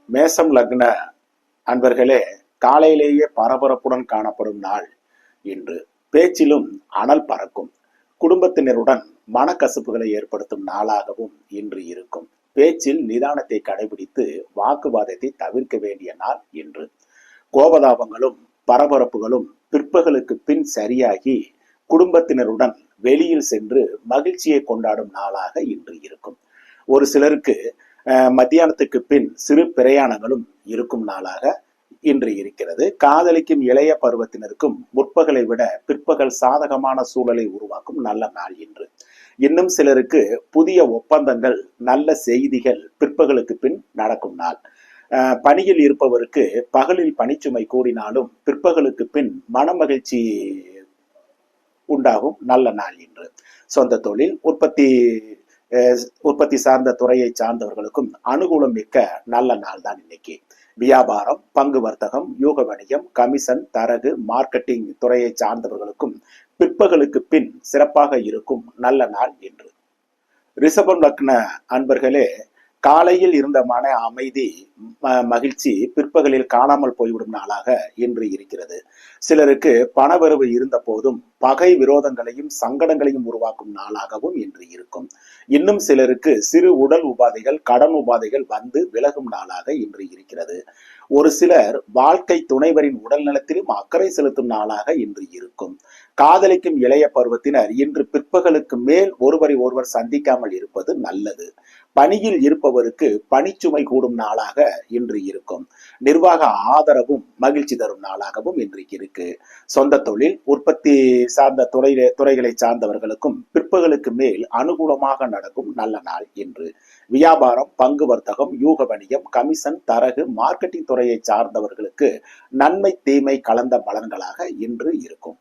மேசம் லக்ன அன்பர்களே, காலையிலேயே பரபரப்புடன் காணப்படும் நாள் இன்று. பேச்சிலும் அனல் பறக்கும். குடும்பத்தினருடன் மனக்கசப்புகளை ஏற்படுத்தும் நாளாகவும் இன்று இருக்கும். பேச்சில் நிதானத்தை கடைபிடித்து வாக்குவாதத்தை தவிர்க்க வேண்டிய நாள் இன்று. கோபதாபங்களும் பரபரப்புகளும் பிற்பகலுக்கு பின் சரியாகி குடும்பத்தினருடன் வெளியில் சென்று மகிழ்ச்சியை கொண்டாடும் நாளாக இன்று இருக்கும். ஒரு சிலருக்கு மத்தியானத்துக்கு பின் சிறு பிரயாணங்களும் இருக்கும் நாளாக இன்று இருக்கிறது. காதலிக்கும் இளைய பருவத்தினருக்கும் முற்பகலை விட பிற்பகல் சாதகமான சூழலை உருவாக்கும் நல்ல நாள் இன்று. இன்னும் சிலருக்கு புதிய ஒப்பந்தங்கள், நல்ல செய்திகள் பிற்பகலுக்கு பின் நடக்கும் நாள். பணியில் இருப்பவருக்கு பகலில் பணிச்சுமை கூடினாலும் பிற்பகலுக்கு பின் மனமகிழ்ச்சி உண்டாகும் நல்ல நாள் இன்று. சொந்த தொழில், உற்பத்தி சார்ந்த துறையை சார்ந்தவர்களுக்கும் அனுகூலம் மிக்க நல்ல நாள் தான் இன்னைக்கு. வியாபாரம், பங்கு வர்த்தகம், யூக வணிகம், கமிஷன், தரகு, மார்க்கெட்டிங் துறையை சார்ந்தவர்களுக்கும் பிற்பகலுக்கு பின் சிறப்பாக இருக்கும் நல்ல நாள் இன்று. ரிஷபம் லக்ன அன்பர்களே, காலையில் இருந்த மன அமைதி, மகிழ்ச்சி பிற்பகலில் காணாமல் போய்விடும் நாளாக இன்று இருக்கிறது. சிலருக்கு பணவரவு இருந்த போதும் பகை விரோதங்களையும் சங்கடங்களையும் உருவாக்கும் நாளாகவும் இன்று இருக்கும். இன்னும் சிலருக்கு சிறு உடல் உபாதைகள், கடன் உபாதைகள் வந்து விலகும் நாளாக இன்று இருக்கிறது. ஒரு சிலர் வாழ்க்கை துணைவரின் உடல் நலத்திலும் அக்கறை செலுத்தும் நாளாக இன்று இருக்கும். காதலிக்கும் இளைய பருவத்தினர் இன்று பிற்பகலுக்கு மேல் ஒருவரை ஒருவர் சந்திக்காமல் இருப்பது நல்லது. பணியில் இருப்பவருக்கு பணிச்சுமை கூடும் நாளாக இன்று இருக்கும். நிர்வாக ஆதரவும் மகிழ்ச்சி தரும் நாளாகவும் இன்றைக்கு இருக்கு. சொந்த தொழில், உற்பத்தி சார்ந்த துறைகளை சார்ந்தவர்களுக்கும் பிற்பகலுக்கு மேல் அனுகூலமாக நடக்கும் நல்ல நாள் இன்று. வியாபாரம், பங்கு வர்த்தகம், யூக வணிகம், கமிஷன், தரகு, மார்க்கெட்டிங் துறையை சார்ந்தவர்களுக்கு நன்மை தீமை கலந்த பலன்களாக இன்று இருக்கும்.